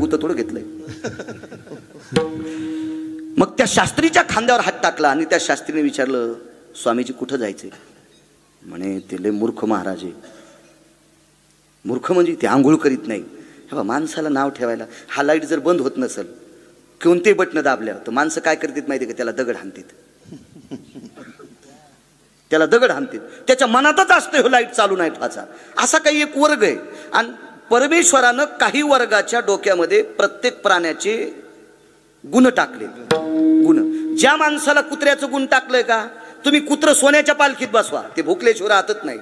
भूत थोडं घेतलंय. मग त्या शास्त्रीच्या खांद्यावर हात टाकला आणि त्या शास्त्रीने विचारलं, स्वामीजी कुठं जायचे? म्हणे ते लय मूर्ख महाराज आहे. मूर्ख म्हणजे ते आंघोळ करीत नाही. हे माणसाला नाव ठेवायला, हा लाईट जर बंद होत नसेल, कोणते बटणं दाबल्यावर तर माणसं काय करतात माहिती का? त्याला दगड हाणतात. त्याला दगड हाणतात. त्याच्या मनातच असतं हो लाईट चालू नाही ठेवायचा. असा काही एक वर्ग आहे. आणि परमेश्वरानं काही वर्गाच्या डोक्यामध्ये प्रत्येक प्राण्याचे गुण टाकले. गुण ज्या माणसाला कुत्र्याचं गुण टाकलंय का, तुम्ही कुत्र सोन्याच्या पालखीत बसवा, ते भुकल्याशिवाय राहतच नाही.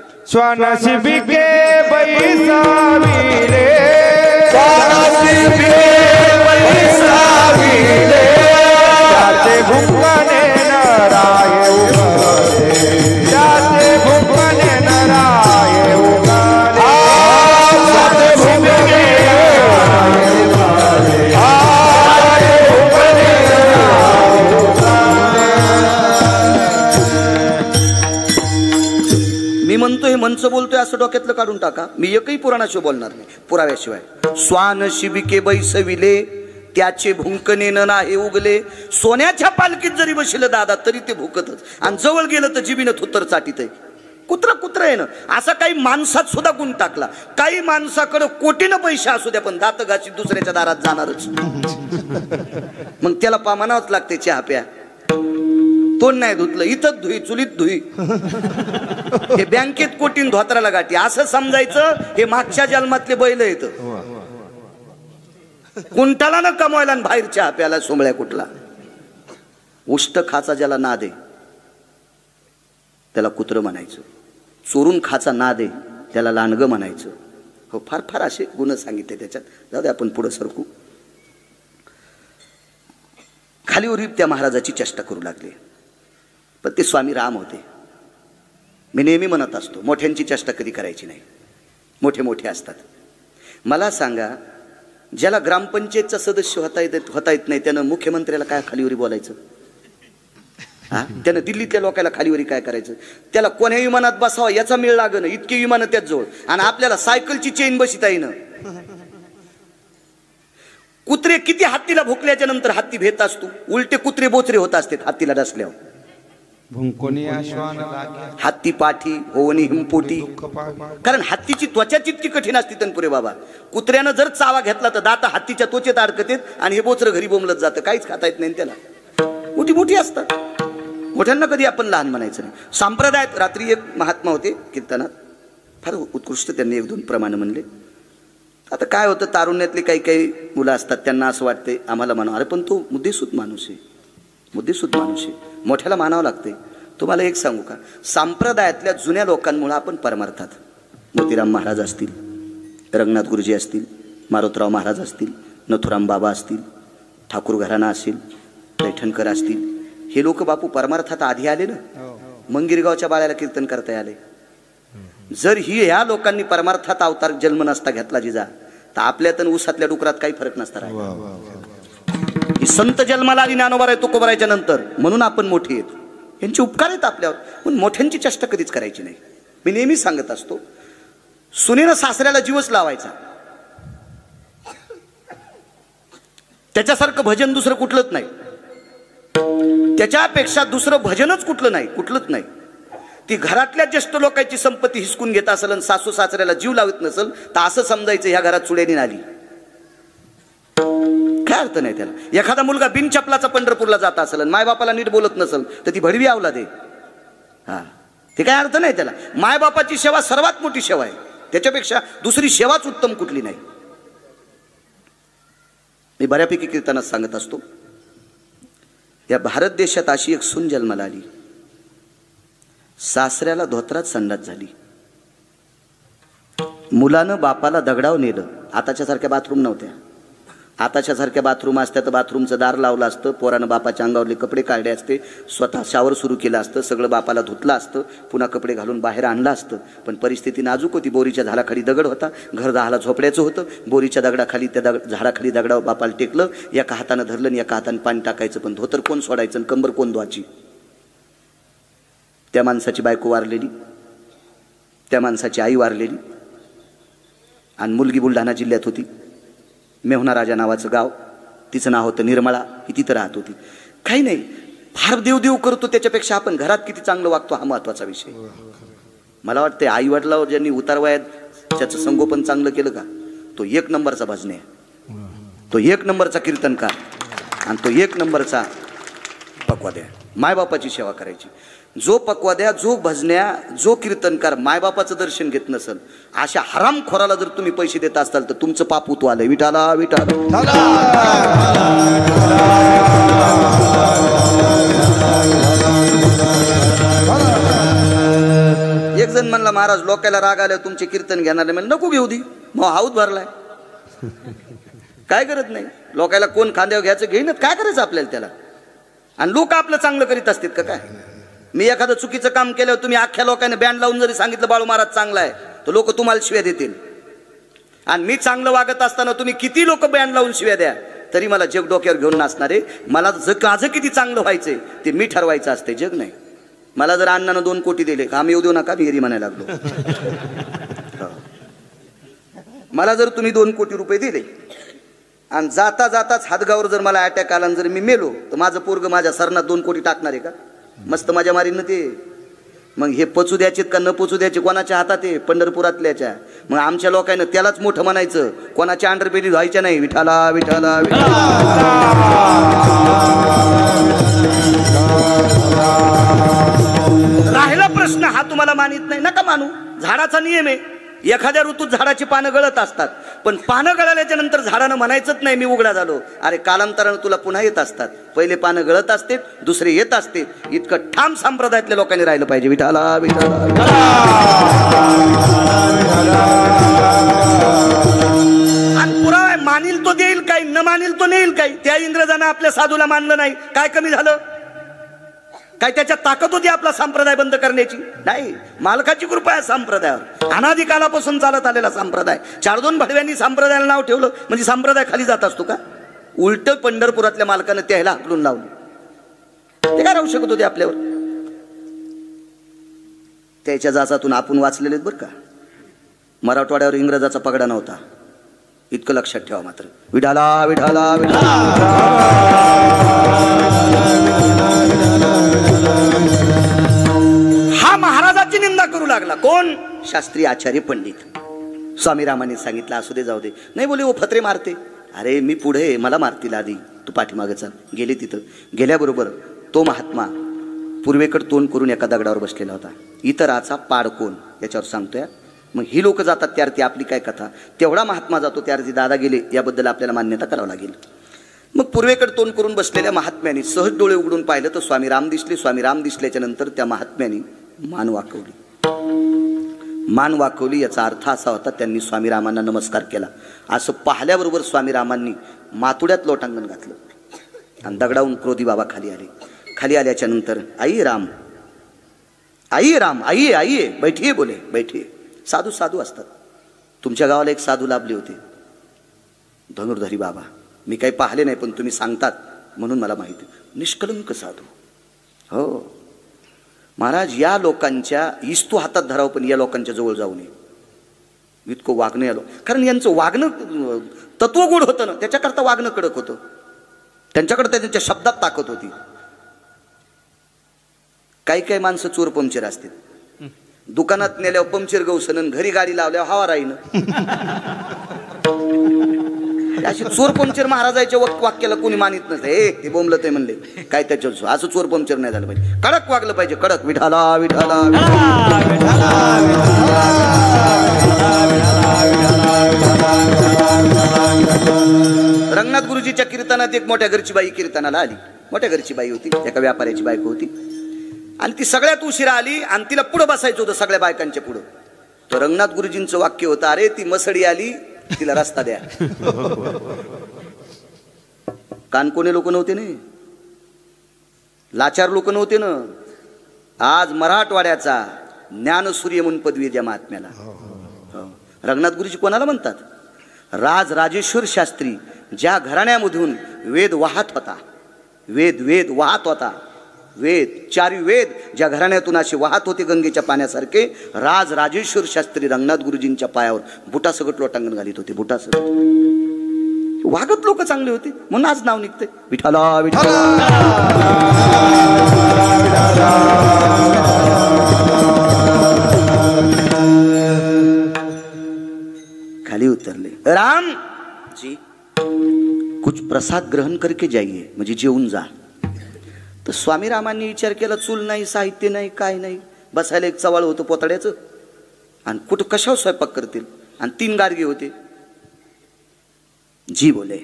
मी म्हणतो हे मंच बोलतोय असं डोक्यातलं काढून टाका. मी एकही पुराणाशिवाय बोलणार नाही, पुराव्याशिवाय. स्वान शिबिके बैसविले, त्याचे भुंकणे न नाही उगले. सोन्याच्या पालखीत जरी बसलं दादा तरी ते भुकतच, आणि जवळ गेलं तर जिबीनं थुत्तर चाटीत आहे. कुत्र आहे ना. असा काही माणसात सुद्धा गुण टाकला. काही माणसाकडे कोटीनं पैसे असू द्या, पण दात घाशी दुसऱ्याच्या दारात जाणारच. मग त्याला म्हणावंच लागते चहा प्या. तोंड नाही धुतलं, इथंच धुई, चुलीत धुई. हे बँकेत कोटीन धोत्राला गाठी असं समजायचं. हे मागच्या जन्मातले बैल येत. कुंटाला न कमवायला बाहेर चहा प्याला सोमळ्या कुठला. उष्ट खाचा ज्याला नाद आहे त्याला कुत्र म्हणायचं. चोरून खाचा नाद आहे त्याला लांडगं म्हणायचं. हो, फार फार असे गुण सांगितले त्याच्यात. जाऊ दे, आपण पुढे सरकू. खालीवर त्या महाराजाची चेष्टा करू लागले. पण ते स्वामी राम होते. मी नेहमी म्हणत असतो, मोठ्यांची चेष्टा कधी करायची नाही. मोठे मोठे असतात. मला सांगा, ज्याला ग्रामपंचायतचा सदस्य होता येत नाही त्यानं मुख्यमंत्र्याला काय खालीवरी बोलायचं? हा, त्यानं दिल्लीतल्या लोकांना खालीवरी काय करायचं? त्याला कोण्या विमानात बसावा याचा मेळ लागणं, इतके विमानं त्याच जवळ, आणि आपल्याला सायकलची चेन बसिता येणं. कुत्रे किती हत्तीला भुकल्याच्या नंतर हत्ती भेट असतो, उलटे कुत्रे बोचरे होत असतात हत्तीला डसल्यावर. हत्ती पाठी होवनी हिमपोटी. कारण हत्तीची त्वचा जितकी कठीण असते तनपुरे बाबा, कुत्र्यानं जर चावा घेतला तर दाता हत्तीच्या त्वचेत अडकतात आणि हे बोचरं घरी बोंबलत जातं. काहीच खाता येत नाही त्याला. मोठी मोठी असतात. मोठ्यांना कधी आपण लहान म्हणायचं नाही. संप्रदायात रात्री एक महात्मा होते कीर्तनात, फार उत्कृष्ट त्यांनी एक दोन प्रमाण म्हणले. आता काय होतं, तारुण्यातले काही काही मुलं असतात, त्यांना असं वाटते आम्हाला मानव. अरे पण तो मुद्देसूद माणूस आहे, मुद्देसूद माणूस आहे, मोठ्याला मानावं लागते. तुम्हाला एक सांगू का, संप्रदायातल्या जुन्या लोकांमुळे आपण परमार्थात, मोतीराम महाराज असतील, रंगनाथ गुरुजी असतील, मारुतराव महाराज असतील, नथुराम बाबा असतील, ठाकूर घराणा असेल, पैठणकर असतील, हे लोक बापू परमार्थात आधी आले ना. मंगिरगावच्या बाळ्याला कीर्तन करता आले. जर ह्या लोकांनी परमार्थात अवतार जन्म नसता घेतला जिजा, तर आपल्यात ऊसातल्या डुकरात काही फरक नसता राहिला. ही संत जन्माला आली ज्ञानोबा तुकोबारायच्या नंतर, म्हणून आपण मोठी आहेत. यांचे उपकार आहेत आपल्यावर, पण मोठ्यांची चेष्टा कधीच करायची नाही. मी नेहमी सांगत असतो, सुनेनं सासऱ्याला जीवच लावायचा. त्याच्यासारखं भजन दुसरं कुठलंच नाही. त्याच्यापेक्षा दुसरं भजनच कुठलं नाही, कुठलंच नाही. ती घरातल्या ज्येष्ठ लोकांची संपत्ती हिसकून घेत असेल आणि सासू सासऱ्याला जीव लावत नसेल तर असं समजायचं ह्या घरात चुड्यानी आली. काय अर्थ नाही त्याला. एखादा मुलगा बिनचपलाचा पंढरपूरला जात असेल आणि मायबापाला नीट बोलत नसेल तर ती भडवी आवला दे. हा, ते काय अर्थ नाही त्याला. मायबापाची सेवा सर्वात मोठी सेवा आहे, त्याच्यापेक्षा दुसरी सेवाच उत्तम कुठली नाही. मी बऱ्यापैकी कीर्तनात सांगत असतो, या भारत देशात अशी एक सून जन्माला आली. सासऱ्याला धोत्रात संडास झाली. मुलानं बापाला दगडाव नेलं. आताच्या सारख्या बाथरूम नव्हत्या. आताच्या सारख्या बाथरूम असत्या तर बाथरूमचं दार लावलं असतं, पोरानं बापाच्या अंगावरले कपडे काढले असते, स्वतः शावर सुरू केलं असतं, सगळं बापाला धुतलं असतं, पुन्हा कपडे घालून बाहेर आणलं असतं. पण परिस्थिती नाजूक होती. बोरीच्या झाडाखाली दगड होता, घर 10ला झोपड्याचं होतं. बोरीच्या दगडाखाली त्या झाडाखाली दगडावर बापाला टेकलं. एका हातानं धरलं आणि एका हातानं पाणी टाकायचं, पण धोतर कोण सोडायचं आणि कंबर कोण धुवायची. त्या माणसाची बायको वारलेली, त्या माणसाची आई वारलेली, आणि मुलगी बुलढाणा जिल्ह्यात होती. मेहुणा राजा नावाचं गाव, तिचं नाव होतं निर्मळा. ही तिथं राहत होती. काही नाही, फार देव करतो त्याच्यापेक्षा आपण घरात किती चांगलं वागतो हा महत्वाचा विषय. मला वाटतं आई वडिलावर ज्यांनी उतारवयात त्याचं संगोपन चांगलं केलं का, तो 1 नंबरचा भजने आहे, तो 1 नंबरचा कीर्तनकार आणि तो 1 नंबरचा पक्वाद्या. मायबापाची सेवा करायची. जो पक्वाद्या, जो भजन्या, जो कीर्तनकार मायबापाचं दर्शन घेत नसल, अशा हरामखोराला जर तुम्ही पैसे देत असाल तर तुमचं पाप उतू आलंय. विठाला विठाला. एक जण म्हणला, महाराज लोकायला राग आल्यावर तुमचे कीर्तन घेणार नाही. नको घेऊ दे, मग हाऊत भरलाय, काय करत नाही. लोकायला कोण खांद्यावर घ्यायचं घेईन, काय करायचं आपल्याला त्याला. आणि लोक आपलं चांगलं करीत असतात का काय. मी एखादं चुकीचं काम केल्यावर तुम्ही अख्ख्या लोकांनी बँड लावून जरी सांगितलं बाळू महाराज चांगला आहे, तर लोक तुम्हाला शिव्या देतील. आणि मी चांगलं वागत असताना तुम्ही किती लोक बँड लावून शिव्या द्या, तरी मला जग डोक्यावर घेऊन नाचणारे. मला माझं किती चांगलं व्हायचंय ते मी ठरवायचं असते, जग नाही. मला जर अण्णानं 2 कोटी दिले, काम येऊ देऊ नका, विहिरी म्हणायला लागलो. मला जर तुम्ही 2 कोटी रुपये दिले आणि जाता जाताच हातगावर जर मला अटॅक आला आणि जर मी मेलो, तर माझं पोरग माझ्या सरनात 2 कोटी टाकणार आहे का. मस्त माझ्या मारीन ते. मग हे पचू द्यायचे का न पचू द्यायचे कोणाच्या हातात आहे, पंढरपुरातल्याच्या. मग आमच्या लोकांना त्यालाच मोठं म्हणायचं, कोणाच्या अंडरपेटी व्हायच्या नाही. विठाला विठाला राहिला प्रश्न हा तुम्हाला मानित नाही, नका मानू. झाडाचा नियम आहे, एखाद्या ऋतूत झाडाची पानं गळत असतात, पण पानं गळाल्याच्या नंतर झाडानं म्हणायचंच नाही मी उघडा झालो. अरे कालांतरानं तुला पुन्हा येत असतात. पहिले पानं गळत असते, दुसरे येत असते. इतकं ठाम संप्रदायातल्या लोकांनी राहिलं पाहिजे. विठाला विठाला. आणि पुरावा मानील तो देईल काही, न मानील तो नेईल काही. त्या इंग्रजांना आपल्या साधूला मानलं नाही, काय कमी झालं काय. त्याच्या ताकद होती आपला संप्रदाय बंद करण्याची? नाही. मालकाची कृपा आहे संप्रदायावर, अनादिकालापासून चालत आलेला संप्रदाय. 4-2 भडव्यांनी संप्रदायाला नाव ठेवलं म्हणजे संप्रदाय खाली जात असतो का. उलट पंढरपुरातल्या मालकानं त्याला हाकलून लावलं. ते काय राहू शकत होते आपल्यावर. त्याच्या जाचातून आपण वाचलेले बरं का. मराठवाड्यावर इंग्रजाचा पगडा नव्हता, इतकं लक्षात ठेवा मात्र. विठाला विठाला हा महाराजाची निंदा करू लागला. कोण? शास्त्री आचार्य पंडित. स्वामी रामाने सांगितलं असू दे जाऊ दे. नाही बोले, ओ फत्रे मारते. अरे मी पुढे, मला मारतील आधी, तू पाठीमागे चाल. गेले तिथं. गेल्याबरोबर तो महात्मा पूर्वेकडे तोंड करून एका दगडावर बसलेला होता. इतराचा पाड कोण याच्यावर सांगतोय. मग ही लोक जातात त्यार्थी आपली काय कथा. तेवढा महात्मा जातो त्यार्थी दादा गेले, याबद्दल आपल्याला मान्यता करावं लागेल. मग पूर्वेकडे तोंड करून बसलेल्या महात्म्याने सहज डोळे उघडून पाहिलं तर स्वामी राम दिसले. स्वामी राम दिसल्याच्या नंतर त्या महात्म्याने मान वाकवली. मान वाकवली याचा अर्थ असा होता, त्यांनी स्वामी रामांना नमस्कार केला. असं पाहिल्याबरोबर स्वामी रामांनी मातुड्यात लोटांगण घातलं आणि दगडावून क्रोधी बाबा खाली आले. खाली आल्याच्या नंतर, आई राम, आई राम, आइये आइये, बैठिये बोले, बैठिये. साधू साधू असतात. तुमच्या गावाला एक साधू लाभले होते, धनुर्धरी बाबा. मी काही पाहिले नाही, पण तुम्ही सांगतात म्हणून मला माहिती. निष्कलंक साधू. हो महाराज, या लोकांच्या इस्तू हातात धरावं, पण या लोकांच्या जवळ जाऊ नये. इतकं वागणं यालो. कारण यांचं वागणं तत्वगुण होतं ना, त्याच्याकरता वागणं कडक होतं. त्यांच्याकडे त्यांच्या शब्दात ताकद होती. काही काही माणसं चोर पंक्चर असतील. दुकानात नेल्यावर पंक्चर गवसनन, घरी गाडी लावल्यावर हवा राहीन. अशी चोर पंक्चर महाराजाच्या वाक्याला कोणी मानित नसते. हे ते बोंबलं ते म्हणले काय त्याच्या, असं चोर पंक्चर नाही झालं पाहिजे. कडक वागलं पाहिजे, कडक. विठाला विठाला रंगनाथ गुरुजीच्या कीर्तनात एक मोठ्या घरची बाई कीर्तनाला आली. मोठ्या घरची बाई होती, एका व्यापाऱ्याची बायको होती. आणि ती सगळ्यात उशिरा आली आणि तिला पुढं बसायचं होतं सगळ्या बायकांच्या पुढं. तर रंगनाथ गुरुजींचं वाक्य होतं, अरे ती मसडी आली, तिला रस्ता द्या. कानकोणे लोक नव्हते ना, लाचार लोक नव्हते ना. आज मराठवाड्याचा ज्ञानसूर्य म्हणून पदवी द्या महात्म्याला. रंगनाथ गुरुजी कोणाला म्हणतात? राज राजेश्वर शास्त्री ज्या घराण्यामधून वेद वाहत होता, वेद वाहत होता, वेद, 4 वेद ज्या घराण्यातून असे वाहत होते गंगेच्या पाण्यासारखे, राज राजेश्वर शास्त्री रंगनाथ गुरुजींच्या पायावर बुटासकट लोटांगण घालीत होते. बुटासकट वागत लोक चांगले होते म्हणून आज नाव निघतंय विठाला विठाला. खाली उतरले. राम जी कुछ प्रसाद ग्रहण करके जाइए, म्हणजे जेवून जा. तर स्वामी रामांनी विचार केला, चूल नाही, साहित्य नाही, काय नाही, बसायला एक चवाळ होतं पोतड्याचं, आणि कुठं कशावर स्वयंपाक करतील, आणि 3 गाडगे होते. जी बोले.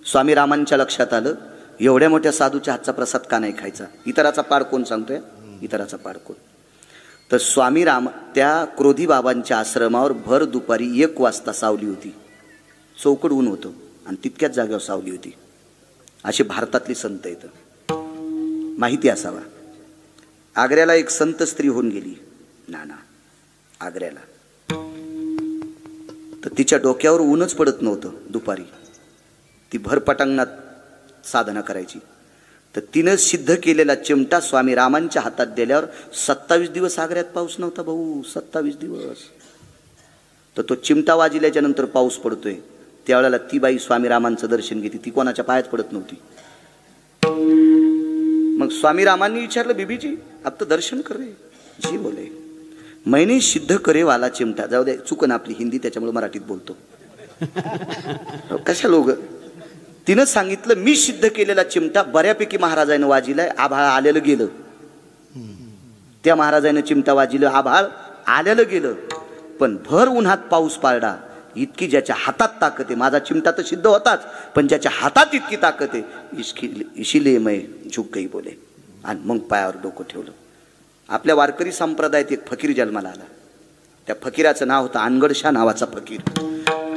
स्वामी रामांच्या लक्षात आलं, एवढ्या मोठ्या साधूच्या हातचा प्रसाद का नाही खायचा. इतराचा पाड कोण सांगतोय, इतराचा पाड कोण. तर स्वामी राम त्या क्रोधी बाबांच्या आश्रमावर भर दुपारी 1 वाजता सावली होती. चौकड ऊन होतं आणि तितक्याच जागेवर सावली होती. असे भारतातली संत येतं, माहिती असावा. आग्र्याला एक संत स्त्री होऊन गेली, नाना आग्र्याला. तर तिच्या डोक्यावर ऊनच पडत नव्हतं दुपारी. ती भर पटांगणात साधना करायची. तर तिनं सिद्ध केलेला चिमटा स्वामी रामांच्या हातात दिल्यावर 27 दिवस आग्र्यात पाऊस नव्हता भाऊ, 27 दिवस. तर तो चिमटा वाजल्याच्या नंतर पाऊस पडतोय. त्यावेळेला ती बाई स्वामी रामांचं दर्शन घेते. ती कोणाच्या पायात पडत नव्हती. मग स्वामी रामांनी विचारलं, बीबी जी आप तो दर्शन कर रहे. जी बोले, मैंने सिद्ध करे वाला चिमटा. जाऊ दे, चुकन आपली हिंदी, त्याच्यामुळे मराठीत बोलतो. कशा लोक. तिनं सांगितलं, मी सिद्ध केलेला चिमटा बऱ्यापैकी महाराजानं वाजिलाय, आभाळ आलेलं गेलं. त्या महाराजानं चिमटा वाजिलं, आभाळ आलेलं गेलं, पण भर उन्हात पाऊस पाळला. इतकी ज्याच्या हातात ताकद आहे, माझा चिमटा तर सिद्ध होताच, पण ज्याच्या हातात इतकी ताकद आहे, इशिले मैं झुक गई बोले. आणि मग पायावर डोकं ठेवलं. आपल्या वारकरी संप्रदायात एक फकीर जन्माला आला. त्या फकीराचं नाव होतं अनगडशा नावाचा फकीर.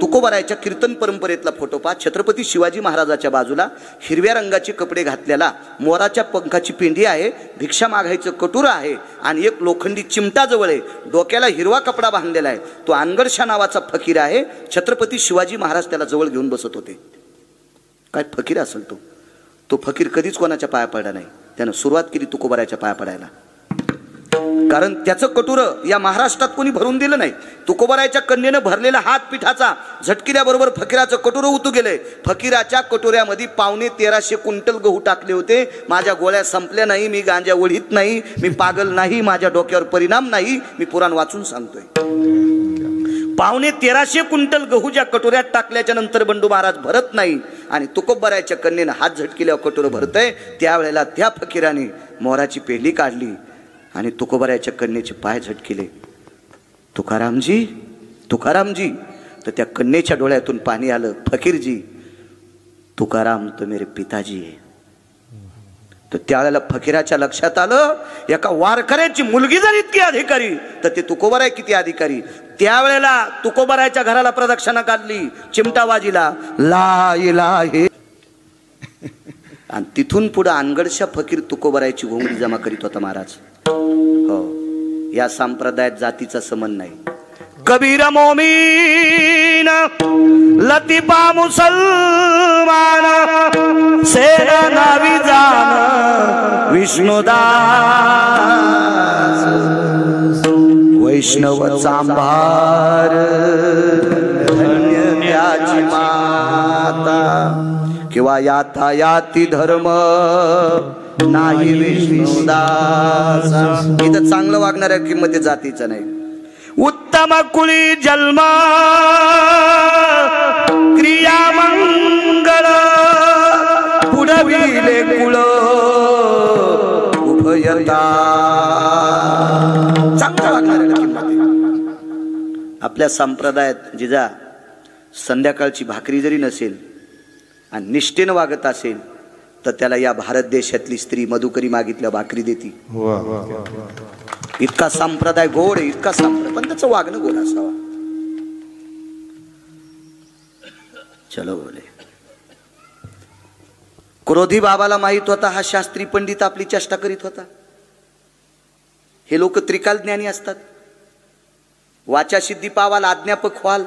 तुकोबारायच्या कीर्तन परंपरेतला फोटो पहा. छत्रपती शिवाजी महाराजाच्या बाजूला हिरव्या रंगाचे कपडे घातलेला, मोराच्या पंखाची पेंडी आहे, भिक्षा मागायचं कटुरं आहे, आणि एक लोखंडी चिमटा जवळ आहे, डोक्याला हिरवा कपडा बांधलेला आहे. तो अनगडशा नावाचा फकीर आहे. छत्रपती शिवाजी महाराज त्याला जवळ घेऊन बसत होते. काय फकीर असेल तो. तो फकीर कधीच कोणाच्या पाया पडला नाही. त्यानं सुरुवात केली तुकोबारायच्या पाया पडायला, कारण त्याचं कटुरं या महाराष्ट्रात कोणी भरून दिलं नाही. तुकोबारायच्या कन्येनं भरलेला हात पिठाचा झटकिल्याबरोबर फकीराचं कटुरं उतू गेले. फकीराच्या कटोऱ्यामध्ये 1350 क्विंटल गहू टाकले होते. माझ्या गोळ्या संपल्या नाही, मी गांजा ओढीत नाही, मी पागल नाही, माझ्या डोक्यावर परिणाम नाही, मी पुराण वाचून सांगतोय. 1350 क्विंटल गहू ज्या कटोऱ्यात टाकल्याच्या नंतर बंडू महाराज भरत नाही, आणि तुकोबारायच्या कन्येनं हात झटकिल्यावर कटोरं भरतंय. त्यावेळेला त्या फकीराने मोराची पेंडी काढली आणि तुकोबारायच्या कन्येचे पाय झटकिले. तुकारामजी, तुकारामजी. तर त्या कन्येच्या डोळ्यातून पाणी आलं. फकीरजी, तुकाराम तो मेरे पिताजी आहे. तर त्यावेळेला फकीराच्या लक्षात आलं, एका वारकऱ्याची मुलगी जर इतकी अधिकारी, तर ते तुकोबाराय किती अधिकारी. त्यावेळेला तुकोबारायच्या घराला प्रदक्षिणा काढली, चिमटा वाजिला, ला इलाहे. आणि तिथून पुढे अनगडशा फकीर तुकोबारायची घोंगडी जमा करीत होता महाराज. हो, या संप्रदायात जातीचा संबंध नाही. कबीर मोमीन लतीफा मुसलमान सेना नावी जान विष्णुदास वैष्णव चांभार धन्य त्याची माता. किंवा याता याती धर्म नाही विष्णुदास. इथं चांगलं वागणाऱ्या किंमत जातीचं नाही. उत्तम कुळी जन्म क्रिया मंगळ पुढविले कुळ उभयता. चांगलं वागणाऱ्याला किंमत. आपल्या संप्रदायात जिजा संध्याकाळची भाकरी जरी नसेल आणि निष्ठेनं वागत असेल, तर त्याला या भारत देशातली स्त्री मधुकरी मागितल्या भाकरी देती. इतका संप्रदाय गोड आहे, इतका संप्रदाय, पण त्याचं वागणं गोड असावा. चलो बोले. क्रोधी बाबाला माहित होता हा शास्त्री पंडित आपली चेष्टा करीत होता. हे लोक त्रिकाल ज्ञानी असतात. वाचा सिद्धी पावाल, अज्ञापक व्हाल,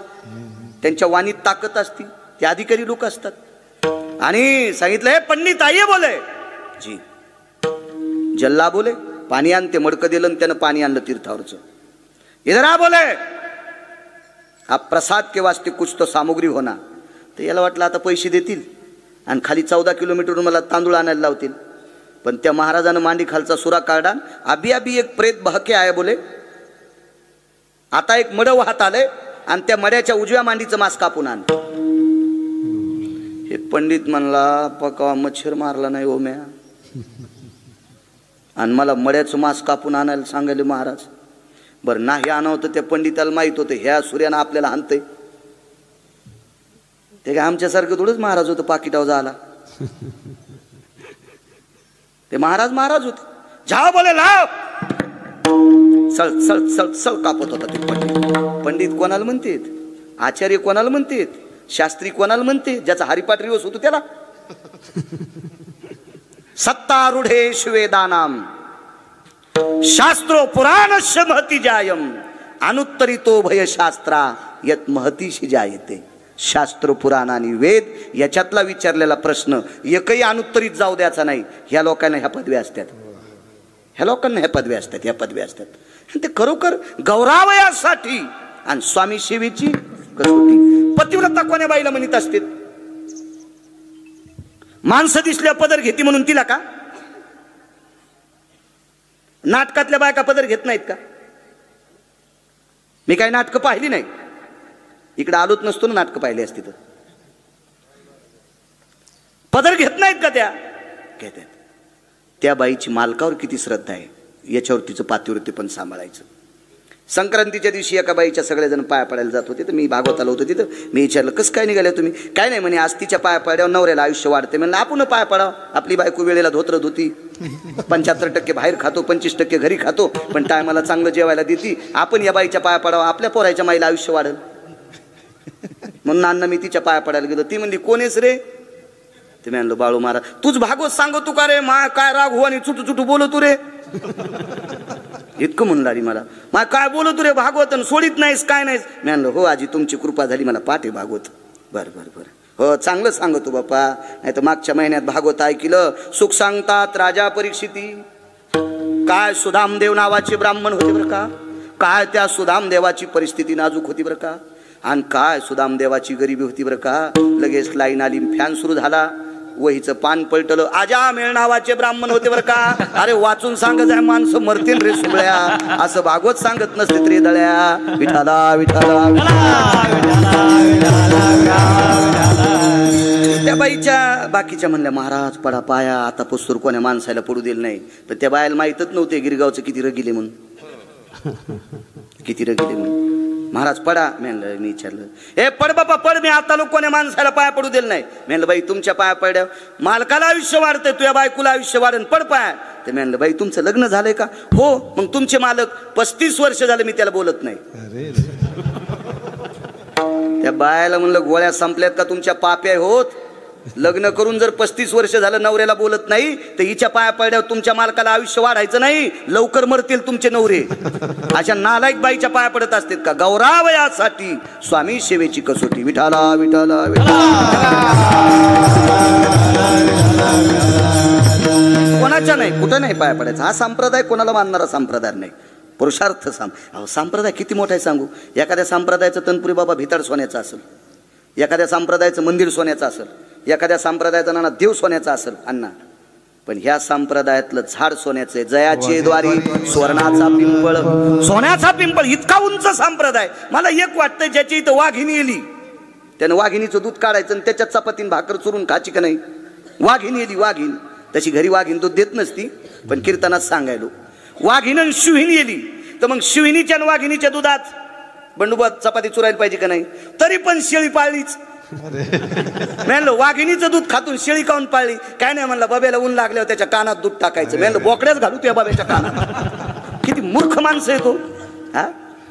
त्यांच्या वाणीत ताकद असती. ते अधिकारी लोक असतात. आणि सांगितलं, पंडित आइए बोले. जी. जल्ला बोले, पाणी आण. ते मडकं दिलं आणि त्यानं पाणी आणलं तीर्थावरचं. इधर आ बोले, आप प्रसाद के वास्ते कुछ तो सामग्री होना. तर याला वाटलं आता पैसे देतील आणि खाली 14 किलोमीटरवरून मला तांदूळ आणायला लावतील. पण त्या महाराजानं मांडी खालचा सुरा काढला. अभी अभी एक प्रेत बहके आहे बोले, आता एक मड वाहत आलंय आणि त्या मड्याच्या उजव्या मांडीचं मांस कापून आण. हे पंडित म्हणला पका मच्छर मारला नाही ओ म्या, आणि मला मड्याचं मांस कापून आणायला सांगायले महाराज. बरं नाही आणावं तर त्या पंडिताला माहित होतं ह्या सूर्यानं आपल्याला आणतंय. ते काय आमच्यासारखं थोडंच महाराज होतं पाकिटावर झाला. ते महाराज होते. जा बोले लाव, सळ सळ सळ सळ कापत होता ते पंडित. पंडित कोणाला म्हणतेत, आचार्य कोणाला म्हणतेत, शास्त्री कोणाला म्हणते, ज्याचा हरिपाठ रिवस होतो त्याला. सत्तारूढेश वेदानाम शास्त्रो पुराणस्य महती जायम अनुत्तरितो भय शास्त्रा यत महतीशी जायते. शास्त्र पुराण आणि वेद याच्यातला विचारलेला प्रश्न एकही अनुत्तरित जाऊ द्यायचा नाही. ह्या लोकांना ह्या पदव्या असतात, ह्या लोकांना ह्या पदव्या असतात, ह्या पदव्या असतात. ते खरोखर गौरावयासाठी आणि स्वामी सेवेची कसोटी. पतिव्रता कोण्या बाईला म्हणत असते, माणसं दिसल्या पदर घेती म्हणून तिला का? नाटकातल्या बायका पदर घेत नाहीत का? मी काही नाटकं पाहिली नाही, इकडे आलोच नसतो ना नाटकं पाहिली असती तर. पदर घेत नाहीत का? त्या घेतात. त्या बाईची मालकावर किती श्रद्धा आहे याच्यावर तिचं पातिव्रत्य पण सांभाळायचं. संक्रांतीच्या दिवशी एका बाईच्या सगळेजण पाया पडायला जात होते, तर मी भागवताला होतो तिथं. मी विचारलं कसं काय निघाले तुम्ही? काय नाही म्हणे, आज तिच्या पाया पड्यावर नवऱ्याला आयुष्य वाढते. म्हणलं आपण पाया पडावं. आपली बायको वेळेला धोत्र धुती, 75% बाहेर खातो, 25% घरी खातो, पण टायमाला चांगलं जेवायला देती. आपण या बाईच्या पाया पडावं, आपल्या पोराच्या माईला आयुष्य वाढेल. म्हणून अण्णा मी तिच्या पाया पडायला गेलो. ती म्हणली कोणेस रे? ते मी म्हणलो बाळू महाराज. तूच भागवत सांगतो का रे? मा काय राग हो आणि चुटू चुटू बोलतो रे, इतकं म्हणला रे मला. मा काय बोलतो रे भागवत आणि सोडित नाहीस काय नाहीस? मी म्हणलो हो आजी तुमची कृपा झाली, मला पाठ आहे भागवत. बरं बरं बरं हो चांगलं सांगतो बाप्पा. नाही तर मागच्या महिन्यात भागवत ऐकलं. सुख सांगतात राजा परीक्षिती. काय सुदामदेव नावाचे ब्राह्मण होते बरं का. काय त्या सुदामदेवाची परिस्थिती नाजूक होती बरं का. आणि काय सुदामदेवाची गरिबी होती बरं का. लगेच लाईन आली, फॅन सुरू झाला, वहीचं पान पलटलं. आजामेळ नावाचे ब्राह्मण होते बरं का. अरे वाचून सांगत आहे माणसं मरतील रे सुबळ्या, असं भागवत सांगत नसते रे दळ्या. विठाला विठाला. त्या बाईच्या बाकीच्या म्हणल्या महाराज पडा पाया, आता पस्तूर कोण्या माणसाला पडू दिलं नाही. पण त्या बायाला माहीतच नव्हते गिरगावचं किती रगिले म्हणून, किती रगिले म्हणून. महाराज पडा. मी विचारलं ए पड बापा पड, मी आता लोक कोण्या माणसाला पाया पडू दिलं नाही. म्हणलं बाई तुमच्या पाया पड्या मालकाला आयुष्य वाढतंय, तुझ्या बायकोला आयुष्य वाढन, पड पाया. ते म्हणलं बाई तुमचं लग्न झालंय का? हो. मग तुमचे मालक 35 वर्ष झाले मी त्याला बोलत नाही. त्या बायाला म्हणलं गोळ्या संपल्यात का तुमच्या पाप्या होत? लग्न करून जर 35 वर्ष झालं नवऱ्याला बोलत नाही तर हिच्या पाया पड्यावर तुमच्या मालकाला आयुष्य वाढायचं नाही, लवकर मरतील तुमचे नवरे. अशा नालायक बाईच्या पाया पडत असतात का? गौरावयासाठी स्वामी सेवेची कसोटी. विठाला विठाला कोणाच्या नाही, कुठं नाही पाया पडायचा. हा संप्रदाय कोणाला मानणारा संप्रदाय नाही. पुरुषार्थ संप्रदाय किती मोठा आहे सांगू. एखाद्या संप्रदायाचं तनपुरी बाबा भिताड सोन्याचा असेल, एखाद्या संप्रदायाचं मंदिर सोन्याचं असेल, एखाद्या संप्रदायाचा नाना देव सोन्याचा असेल अण्णा, पण ह्या संप्रदायातलं झाड सोन्याचं आहे. जयाचे द्वारी स्वर्णाचा पिंपळ, सोन्याचा पिंपळ, इतका उंच संप्रदाय. मला एक वाटतं ज्याची इथं वाघिणी येली त्यानं वाघिणीचं दूध काढायचं आणि त्याच्यात चपातीन भाकर चुरून खाची का नाही. वाघिणी येली, वाघीण तशी घरी वाघीण दूध देत नसती, पण कीर्तनात सांगायलो वाघिण शिवहिणी येली तर मग शिवहिणीच्या आणि वाघिणीच्या दुधात बंडोबा चपाती चुरायला पाहिजे का नाही. तरी पण शेळी पाळलीच. म्हणलं वाघिणीचं दूध खातून शेळी काऊन पाळली? काय नाही म्हणलं बाब्याला ऊन लागल्यावर त्याच्या कानात दूध टाकायचं. म्हणलं बोकड्याच घालू त्या बाब्याच्या कानात. किती मूर्ख माणसं आहे तो. हा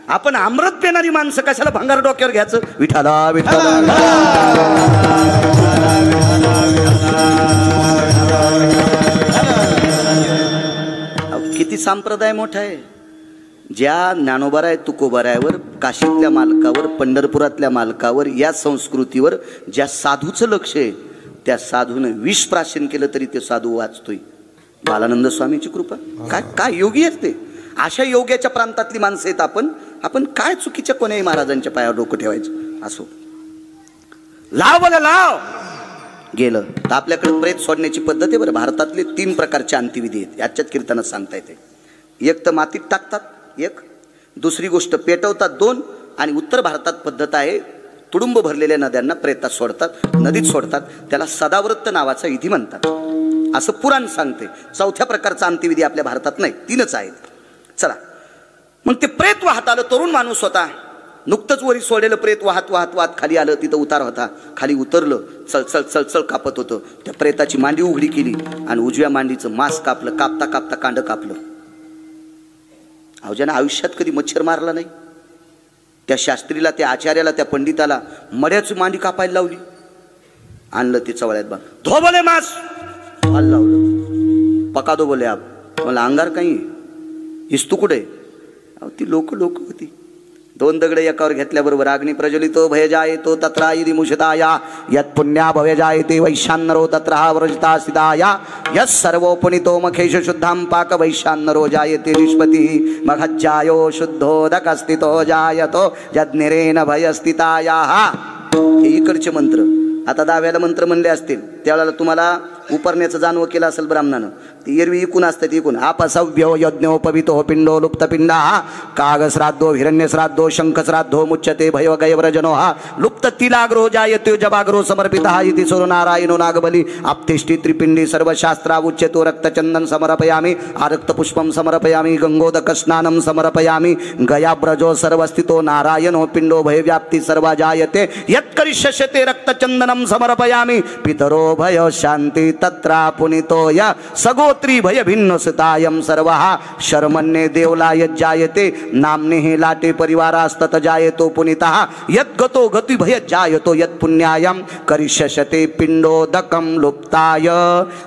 आपण अमृत पेणारी माणसं कशाला भंगार डोक्यावर घ्यायचं. विठाला विठाला. किती संप्रदाय मोठा आहे. ज्या ज्ञानोबाराय तुकोबारायवर, काशीतल्या मालकावर, पंढरपुरातल्या मालकावर, या संस्कृतीवर ज्या साधूचं लक्ष आहे त्या साधूनं विष प्राशन केलं तरी ते साधू वाचतोय. बालानंद स्वामीची कृपा. काय काय योगी असते. अशा योग्याच्या प्रांतातली माणसं आहेत आपण. आपण काय चुकीच्या कोण्याही महाराजांच्या पायावर डोकं ठेवायचं. असो लाव बोले लाव. गेलं. तर आपल्याकडे प्रेत सोडण्याची पद्धत आहे बरं. भारतातले 3 प्रकारचे अंत्यविधी आहेत, याच्यात कीर्तनात सांगता येते. एक तर मातीत टाकतात, एक. दुसरी गोष्ट पेटवतात, 2. आणि उत्तर भारतात पद्धत आहे, तुडुंब भरलेल्या नद्यांना प्रेतात सोडतात, नदीत सोडतात. त्याला सदाव्रत नावाचा विधी म्हणतात, असं पुराण सांगते. 4थ्या प्रकारचा अंत्यविधी आपल्या भारतात नाही, 3च आहेत. चला, मग ते प्रेत वाहत आलं. तरुण माणूस होता, नुकतंच वरी सोडलेलं प्रेत वाहत वाहत वाहत खाली आलं. तिथं उतार होता, खाली उतरलं. चळचळ चळचळ कापत होतं. त्या प्रेताची मांडी उघडी केली आणि उजव्या मांडीचं मांस कापलं. कापता कापता कांड कापलं. अवजानं आयुष्यात कधी मच्छर मारला नाही. त्या शास्त्रीला, त्या आचार्याला, त्या पंडिताला मड्याची मांडी कापायला लावली. आणलं ते चवळ्यात बा. धो बोले मांस लावलं. पका दो बोले आप. मला अंगार काही इस्तू कुठे. ती लोक होती. 2 दगड एकावर घेतल्याबरोबर अग्नी प्रज्वलितो भय जायतो तत्रा यदि मुषताया यत् पुण्या भय जायते वैशान्नरो तत्र व्रजता सिदाया यत् सर्वोपनितो मखेश शुद्धां पाक वैशान्नरो जायते निष्पती मघज्जायो शुद्धोदकस्थितो जायतो यज्ञरेन भयस्थिताया. हे इकडचे मंत्र. आता 10व्याला मंत्र म्हणले असतील त्यावेळेला तुम्हाला उपरण्याचं जाणवं केलं असेल ब्राह्मणानं. ती एरवी इकून असतात. इकून आपसव्यो यज्ञोपवितो पिंडो लुप्तपिंडा कागश्राद्धो हिरण्यश्राद्धो शंखश्राद्धो मुच्यते भयवगयव्रजनो लुप्त तिलाग्रो जायते जबाग्रो समर्पितः इति सूर्यनारायणो नागबली आप्तिष्ठि त्रिपिंडी सर्वशास्त्रा उच्यतो रक्तचंदन समर्पयामि आरक्तपुष्पं समर्पयामि गंगोदकस्नानं समर्पयामि गयाब्रजो सर्वस्थितो नारायणो पिंडो भयव्याप्ति सर्वा जायते यत्करिष्यते रक्तचंदनं समर्पयामि पितरो भय शांति तत्रा पुनितो य सगोत्री भय भिन्न सुतायम सर्वः शर्मन्ये देवलाय जायते नामने लाटे परिवारास्तत जायतो पुनितः यद्गतो गति भय जायतो यत् पुण्यायम करिष्यते पिंडोदकम लुप्ताय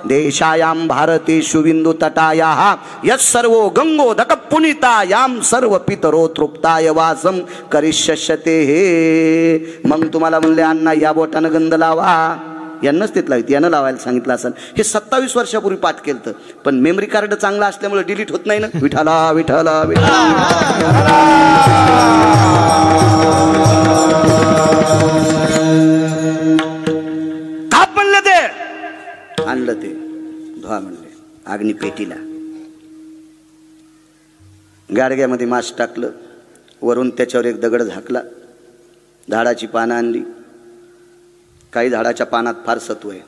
देशायाम भारती सुविंदु तटायाः यत्सर्वो गंगोदक पुनितायाम सर्व पितरो तृप्ताय वासम करिष्यते. मग तुम्हाला म्हणले अण्णा या बोटानं गंध लावा. यांनाच तिथं लावते, यानं लावायला सांगितलं असेल. हे 27 वर्षापूर्वी पाठ केलं. पण मेमरी कार्ड चांगला असल्यामुळे डिलीट होत नाही ना. विठाला विठाला काप म्हणलं ते. आणलं ते धुवा म्हणले अग्निपेटीला. गाडग्यामध्ये मांस टाकलं. वरून त्याच्यावर एक दगड झाकला. झाडाची पानं आणली. काही झाडाच्या पानात फार सत्व आहे.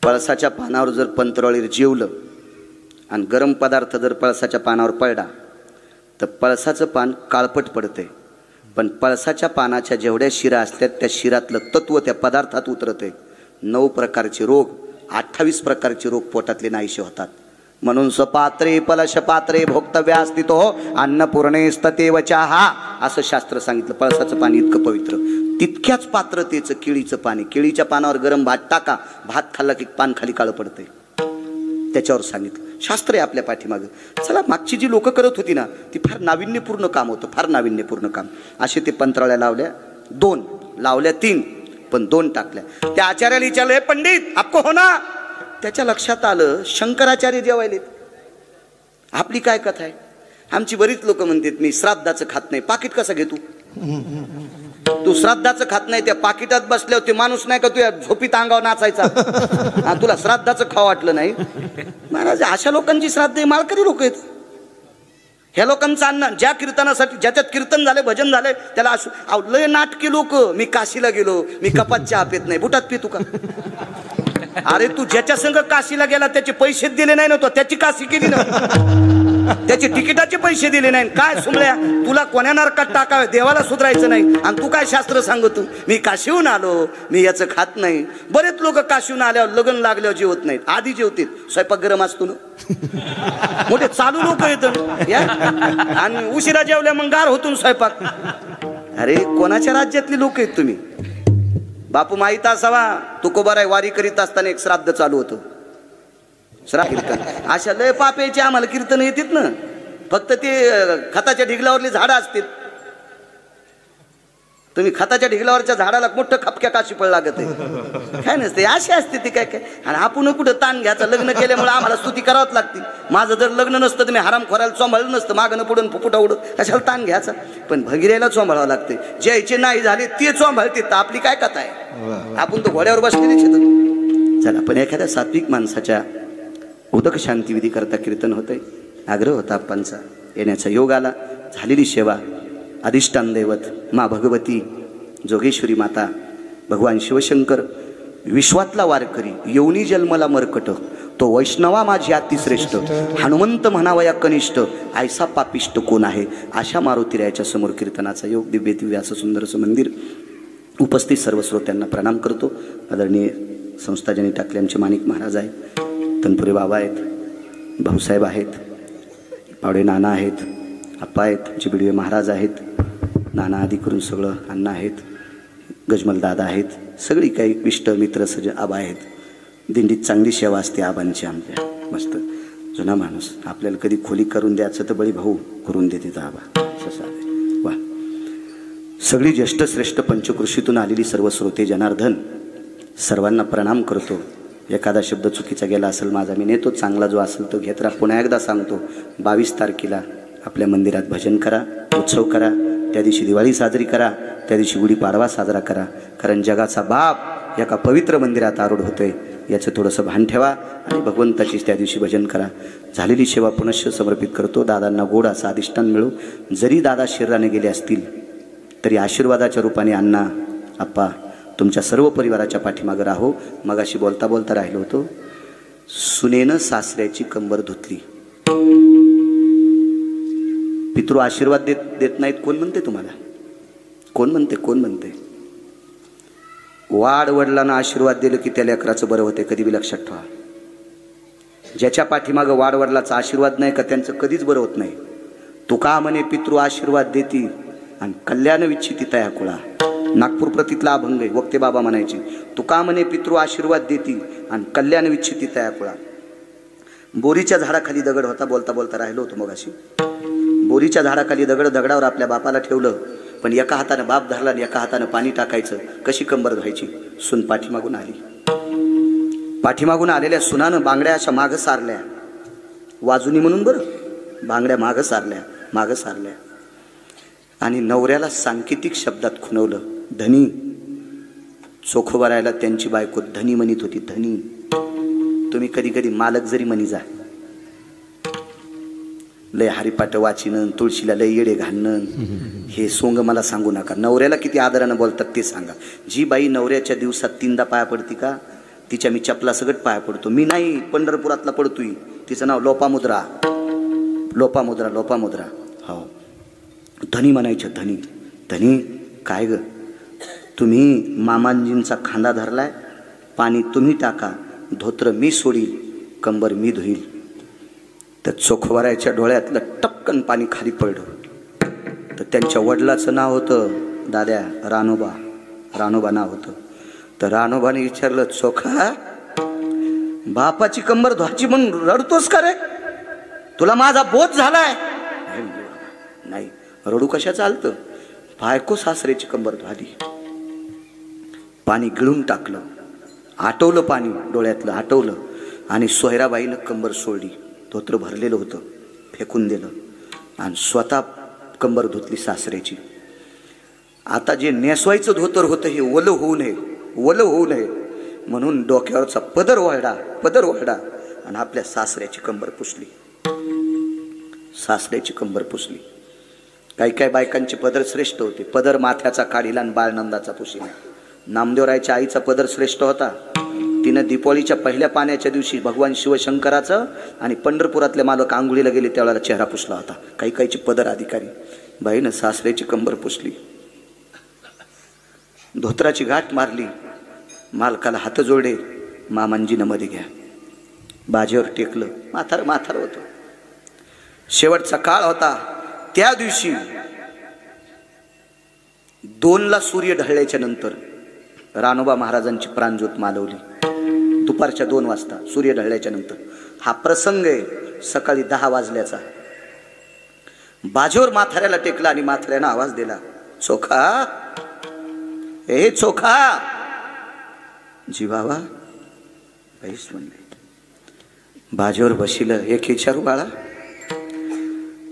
पळसाच्या पानावर जर पंतरळीर जेवलं आणि गरम पदार्थ जर पळसाच्या पानावर पडला तर पळसाचं पान काळपट पडते. पण पळसाच्या पानाच्या जेवढ्या शिरा असतात त्या शिरातलं तत्व त्या पदार्थात उतरते. 9 प्रकारचे रोग, 28 प्रकारचे रोग पोटातले नाहीसे होतात. म्हणून सपात्रे पलशपात्रे भोक्तव्यास्थितो अन्नपूर्णेस्ततेवचाहा असं शास्त्र सांगितलं. पळसाचं पाणी इतकं पवित्र. तितक्याच पात्रतेचं केळीचं पाणी. केळीच्या पानावर गरम भात टाका, भात खाल्ला की पान खाली काळं पडते. त्याच्यावर सांगितलं शास्त्र आहे आपल्या पाठीमागं. चला, मागची जी लोक करत होती ना ती फार नाविन्यपूर्ण काम होतं, फार नाविन्यपूर्ण काम. असे ते पंतराळ्या लावल्या 2, लावल्या 3, पण 2 टाकल्या. त्या आचार्याला विचारलं, हे पंडित आपको हो ना. त्याच्या लक्षात आलं शंकराचार्य जेवायलेत. आपली काय कथा आहे. आमची बरीच लोक म्हणतात मी श्राद्धाचं खात नाही. पाकिट कसं घेतो तू. श्राद्धाचं खात नाही, त्या पाकिटात बसल्यावर ते माणूस नाही का तुझ्या झोपीत अंगावर नाचायचा. तुला श्राद्धाचं खावं वाटलं नाही. महाराज अशा लोकांची श्राद्ध माळकरी लोक आहेत. ह्या लोकांचं अन्न ज्या कीर्तनासाठी, ज्याच्यात कीर्तन झाले भजन झाले त्याला लय नाटकी लोक. मी काशीला गेलो, मी कपात चहा पित नाही. बुटात पितू का. अरे तू ज्याच्या संग काशीला गेला त्याचे पैसे दिले नाही ना, तो त्याची काशी केली ना. त्याचे तिकिटाचे पैसे दिले नाही. काय सुमल्या तुला कोण्या नरकात टाकावे. देवाला सुधारायचं नाही आणि तू काय शास्त्र सांगतो. मी काशीहून आलो, मी याचं खात नाही. बरेच लोक काशीहून आल्यावर लग्न लागल्यावर जेवत नाहीत. आधी जेवतील. स्वयंपाक गरम असतो ना. मोठे चालू लोक येत आणि उशिरा जेवल्या मग गार होतून स्वयंपाक. अरे कोणाच्या राज्यातली लोक आहेत तुम्ही. बापू माहित असावा तुकोबाराय वारी करीत असताना एक श्राद्ध चालू होतं. कीर्तन अशा लय पाप्याचे आम्हाला कीर्तन येतात ना. फक्त ते खताच्या ढिगलावरली झाडं असतील तुम्ही खताच्या ढिगलावरच्या झाडाला मोठं खपक्या काशी पळ लागत आहे, काय नसते अशी असते ती काय काय. आणि आपण कुठं ताण घ्यायचा, लग्न केल्यामुळे आम्हाला स्तुती करावंच लागते. माझं जर लग्न नसतं तर मी हराम खोरायला चोंभाळलं नसतं, मागणं पुढून फुफुटा उडत, कशाला ताण घ्यायचा. पण भगिरेला चोंभाळावं लागते, ज्याचे नाही झाले ते चोंभाळते, तर आपली काय कथा आहे, आपण तो घोड्यावर बसलेलीच येतो. चला, पण एखाद्या सात्विक माणसाच्या उदक शांतिविधी करता कीर्तन होतंय, आग्रह होता आप्पांचा, येण्याचा योग आला. झालेली सेवा, अधिष्ठान दैवत मा भगवती जोगेश्वरी माता, भगवान शिवशंकर, विश्वातला वारकरी, येऊनी जन्मला मरकट, तो वैष्णवा माझी अतिश्रेष्ठ, हनुमंत म्हणावया कनिष्ठ, ऐसा पापिष्ट कोण आहे. अशा मारुतीरायाच्या समोर कीर्तनाचा योग, दिव्य दिव्य असं सुंदरसं मंदिर. उपस्थित सर्व श्रोत्यांना प्रणाम करतो. आदरणीय संस्थाजनी टाकले आमचे माणिक महाराज आहेत, तनपुरे बाबा आहेत, भाऊसाहेब आहेत, पावडे नाना आहेत, आप्पा आहेत, जिबिडवे महाराज आहेत, नाना आदी करून सगळं अण्णा आहेत, गजमल दादा आहेत, सगळी काही इष्ट मित्र सज आबा आहेत. दिंडीत चांगली सेवा असते आबांची आमच्या. मस्त जुना माणूस, आपल्याला कधी खोली करून द्यायचं तर बळी भाऊ करून देते तर आबा ससा. वा, सगळी ज्येष्ठ श्रेष्ठ पंचकृषीतून आलेली सर्व श्रोते जनार्दन, सर्वांना प्रणाम करतो. एखादा शब्द चुकीचा गेला असेल माझा, मी नेतो, चांगला जो असेल तो घेत राहा. पुन्हा एकदा सांगतो, 22 तारखेला आपल्या मंदिरात भजन करा, उत्सव करा, त्या दिवशी दिवाळी साजरी करा, त्या दिवशी गुढीपाडवा साजरा करा. कारण जगाचा बाप एका पवित्र मंदिरात आरूढ होतोय, याचं थोडंसं भान ठेवा आणि भगवंताचीच त्या दिवशी भजन करा. झालेली सेवा पुनश्च समर्पित करतो. दादांना गोड असं अधिष्ठान मिळू. जरी दादा शरीराने गेले असतील तरी आशीर्वादाच्या रूपाने अण्णा, आप्पा, तुमच्या सर्व परिवाराच्या पाठीमागं राहो. मगाशी बोलता बोलता राहिलो होतो, सुनेनं सासऱ्याची कंबर धुतली. पितृ आशीर्वाद देत नाहीत, कोण म्हणते तुम्हाला? कोण म्हणते? वाड वडिलांना आशीर्वाद दिलं की त्या लेकराचं बरं होते, कधी बी लक्षात ठेवा. ज्याच्या पाठीमागं वाड वडिलाचा आशीर्वाद नाही का, त्यांचं कधीच बरं होत नाही. तुका म्हणे पितृ आशीर्वाद देती आणि कल्याण विच्छिती तया कुळा. नागपूर प्रतीतला अभंग आहे, वक्ते बाबा म्हणायचे, तुका म्हणे पितृ आशीर्वाद देती आणि कल्याण विच्छिती तया कुळा. बोरीच्या झाडाखाली दगड होता, बोलता बोलता राहिलो होतो मगाशी. बोरीच्या झाडाखाली दगडावर आपल्या बापाला ठेवलं, पण एका हातानं बाप धरला आणि एका हातानं पाणी टाकायचं. कशी कंबर धुवायची? सून पाठीमागून आली. पाठीमागून आलेल्या सुनानं बांगड्या अशा मागं सारल्या, वाजुनी म्हणून बरं, बांगड्या मागं सारल्या आणि नवऱ्याला सांकेतिक शब्दात खुणवलं, धनी. चोखोबारायला त्यांची बायको धनी म्हणत होती, धनी. तुम्ही कधी कधी मालक जरी म्हणी जा. लय हरिपाट वाचिनं, तुळशीला लय येडे घालणं, हे सोंग मला सांगू नका. नवऱ्याला किती आदरानं बोलतात ते सांगा. जी बाई नवऱ्याच्या दिवसात 3दा पाया पडती का, तिच्या मी चपला सगट पाया पडतो. मी नाही, पंढरपुरातला पडतोय. तिचं नाव लोपामुद्रा. हो, धनी म्हणायचं, धनी. धनी काय ग, तुम्ही मामांजींचा खांदा धरलाय, पाणी तुम्ही टाका, धोत्र मी सोडील, कंबर मी धुईल. तर चोखवारायच्या डोळ्यातलं टपकन पाणी खाली पडलं. तर त्यांच्या वडिलाचं नाव होतं दाद्या, रानोबा नाव होतं. तर रानोबाने विचारलं, चोखा, बापाची कंबर धुवायची म्हणून रडतोस का रे? तुला माझा बोध झालाय? नाही, रडू कशा चालतं? बायको सासऱ्याची कंबर धुवाली, पाणी गिळून टाकलं, आटवलं, पाणी डोळ्यातलं आटवलं आणि सोयराबाईनं कंबर सोडली. धोत्र भरलेलं होतं, फेकून दिलं आणि स्वतः कंबर धुतली सासऱ्याची. आता जे नेसवायचं धोतर होतं हे ओलं होऊ नये म्हणून डोक्यावरचा पदर वळडा आणि आपल्या सासऱ्याची कंबर पुसली. काही बायकांचे पदर श्रेष्ठ होते. पदर माथ्याचा काढीला आणि बाळनंदाचा पुशीला. नामदेवरायच्या आईचा पदर श्रेष्ठ होता. तिनं दीपावलीच्या पहिल्या पाण्याच्या दिवशी भगवान शिवशंकराचं आणि पंढरपुरातले मालक आंघोळीला गेले त्यावेळेला चेहरा पुसला होता. काहीची पदर अधिकारी. बाईनं सासऱ्याची कंबर पुसली, धोत्राची घाट मारली, मालकाला हात जोडले, मामांजीनं मध्ये घ्या, बाजेवर टेकलं. माथार होतं. शेवटचा काळ होता. त्या दिवशी 2ला सूर्य ढळल्याच्या नंतर रानोबा महाराजांची प्राणज्योत मालवली. दुपारच्या 2 वाजता सूर्य ढळल्याच्या नंतर. हा प्रसंग आहे सकाळी 10 वाजल्याचा. बाजेवर माथाऱ्याला टेकला आणि माथाऱ्यानं आवाज दिला, चोखा, हे चोखा जीवावा काहीच म्हणले. बाजेवर बशील. एक विचारू बाळा,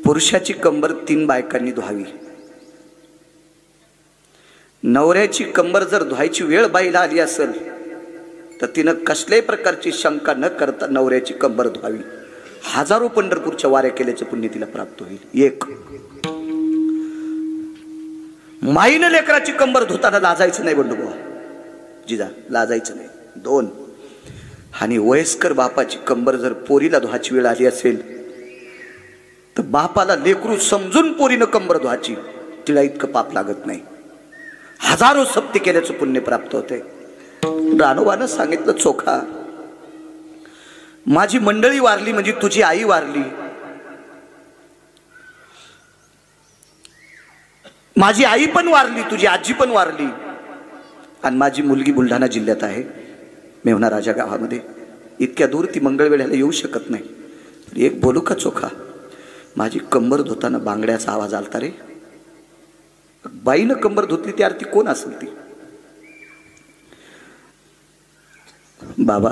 पुरुषाची कंबर 3 बायकांनी धुवावी. नवऱ्याची कंबर जर धुवायची वेळ बाईला आली असेल तर तिनं कसल्याही प्रकारची शंका न करता नवऱ्याची कंबर धुवावी. हजारो पंढरपूरच्या वाऱ्या केल्याचे पुण्य तिला प्राप्त होईल. एक, माईनं लेकराची कंबर धुताना लाजायचं नाही बंडू जिजा, लाजायचं नाही. 2, आणि वयस्कर बापाची कंबर जर पोरीला धुवायची वेळ आली असेल तर बापाला लेकरू समजून पोरीनं कंबर धुवायची, तिला इतकं पाप लागत नाही. हजारो सप्ते केल्याचं पुण्य प्राप्त होते. रानोबानं सांगितलं, चोखा माझी मंडळी वारली म्हणजे तुझी आई वारली, माझी आई पण वारली, तुझी आजी पण वारली, आणि माझी मुलगी बुलढाणा जिल्ह्यात आहे, मेव्हणा राजा गावामध्ये. इतक्या दूर ती मंगळवेढ्याला येऊ शकत नाही. एक बोलू का चोखा, माझी कंबर धुताना बांगड्याचा आवाज आलता रे. बाईनं कंबर धुतली ती आरती कोण असेल ती. बाबा